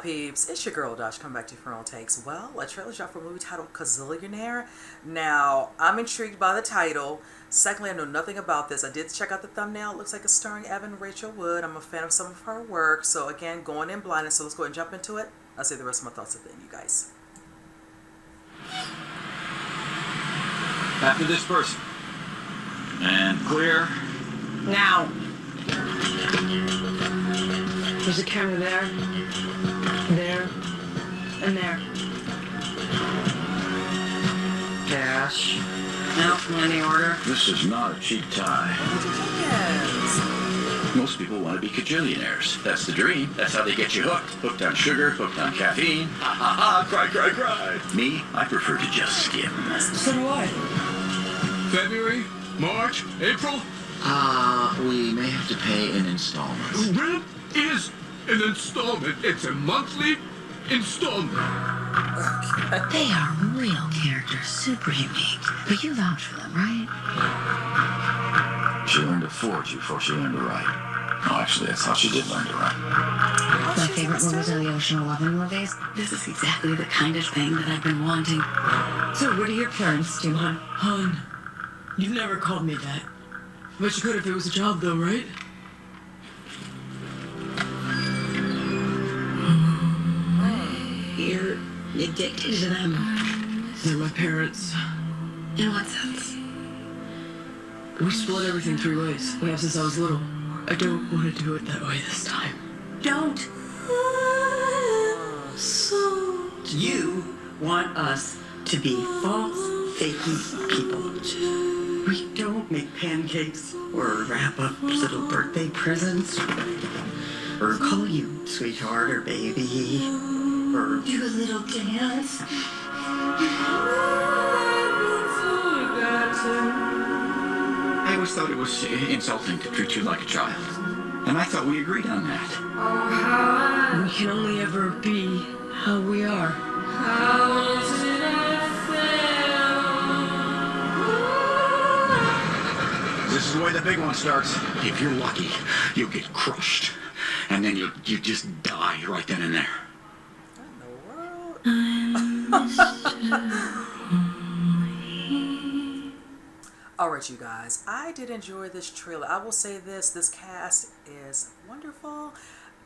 peeps? It's your girl Dosh coming back to you for all takes. Well, a trailer dropped for a movie titled Kajillionaire. Now, I'm intrigued by the title. Secondly, I know nothing about this. I did check out the thumbnail. It looks like it's starring Evan Rachel Wood. I'm a fan of some of her work. So again, going in blinded. So let's go ahead and jump into it. I'll say the rest of my thoughts at the end, you guys. After this person. And clear. Now. There's a camera there, and there. Cash. No, money order. This is not a cheap tie. Most people want to be Kajillionaires. That's the dream. That's how they get you hooked. Hooked on sugar, hooked on caffeine. Ha ha ha, cry, cry, cry. Me, I prefer to just skim. So do I. February? March? April? We may have to pay in installments. Rent is an installment. It's a monthly installment. They are real characters, super unique. But you vouch for them, right? She learned to forge before she learned to write. No, actually, that's how she did learn to write. My favorite movies are the Ocean 11 movies. This is exactly the kind of thing that I've been wanting. So what do your parents do, hon? Hun, you've never called me that. But you could if it was a job, though, right? You're addicted to them. They're my parents. In what sense? We split everything 3 ways. We have since I was little. I don't want to do it that way this time. Don't. You want us to be false, faking people. We don't make pancakes or wrap up little birthday presents or call you sweetheart or baby or Do a little dance. I always thought it was insulting to treat you like a child. And I thought we agreed on that. We can only ever be how we are. This is the way the big one starts. If you're lucky, you'll get crushed. And then you just die right then and there. What in the world? Alright, you guys, I did enjoy this trailer. I will say this cast is wonderful.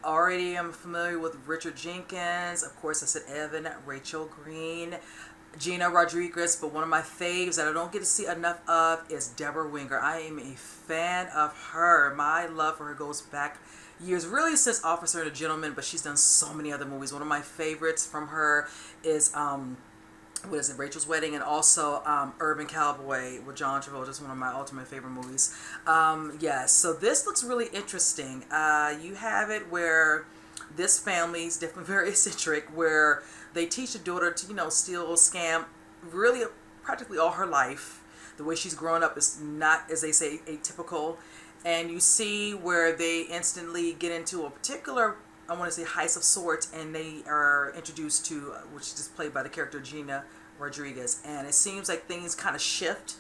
Already am familiar with Richard Jenkins. Of course, I said Evan, Rachel Green, Gina Rodriguez, but one of my faves that I don't get to see enough of is Deborah Winger. I am a fan of her. My love for her goes back years, really since Officer and a Gentleman, but she's done so many other movies. One of my favorites from her is what is it, Rachel's Wedding, and also Urban Cowboy with John Travolta, just one of my ultimate favorite movies. Yes, so this looks really interesting. You have it where this family is definitely very eccentric, where they teach the daughter to, steal, scam, really practically all her life. The way she's growing up is not, as they say, atypical. And you see where they instantly get into a particular, I want to say, heist of sorts, and they are introduced to, which is just played by the character Gina Rodriguez. And it seems like things kind of shift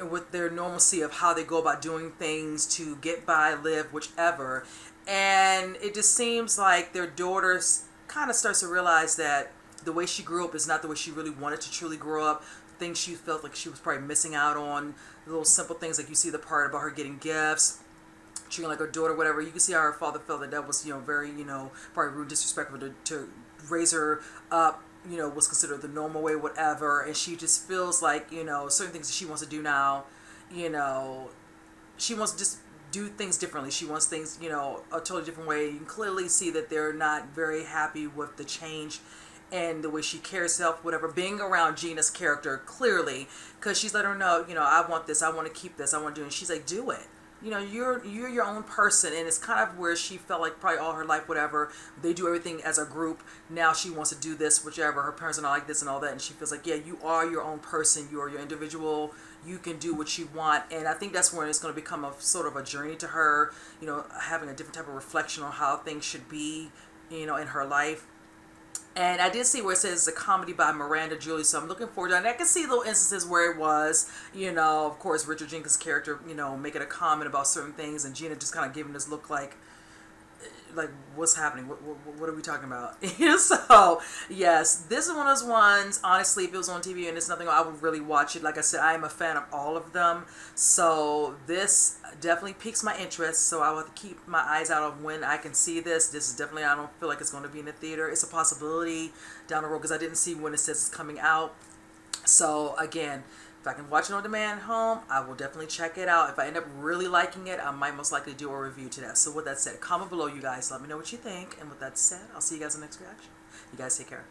with their normalcy of how they go about doing things to get by, live, whichever. And it just seems like their daughter kind of starts to realize that the way she grew up is not the way she really wanted to truly grow up. Things she felt like she was probably missing out on, little simple things like you see the part about her getting gifts, treating like her daughter, whatever. You can see how her father felt that was, very, probably rude, disrespectful to raise her up, was considered the normal way, whatever. And she just feels like, certain things that she wants to do now, she wants to just do things differently. She wants things, a totally different way. You can clearly see that they're not very happy with the change and the way she carries herself, whatever, being around Gina's character, clearly, because she's letting her know, I want this, I want to keep this, I want to do it. And she's like, do it. You're your own person. And it's kind of where she felt like probably all her life, whatever, they do everything as a group. Now she wants to do this, whichever. Her parents are not like this and all that. And she feels like, yeah, you are your own person. You are your individual. You can do what you want. And I think that's when it's going to become a sort of a journey to her, having a different type of reflection on how things should be, in her life. And I did see where it says a comedy by Miranda Julie, so I'm looking forward to it. And I can see little instances where it was, of course, Richard Jenkins' character, making a comment about certain things, and Gina just kind of giving this look like, like, what's happening? What are we talking about? So, yes, this is one of those ones, honestly, if it was on TV and it's nothing, I would really watch it. Like I said, I am a fan of all of them. So, this definitely piques my interest. So, I will have to keep my eyes out of when I can see this. This is definitely, I don't feel like it's going to be in the theater. It's a possibility down the road because I didn't see when it says it's coming out. So, again, if I can watch it on demand at home, I will definitely check it out. If I end up really liking it, I might most likely do a review to that. So with that said, comment below, you guys. Let me know what you think. And with that said, I'll see you guys in the next reaction. You guys take care.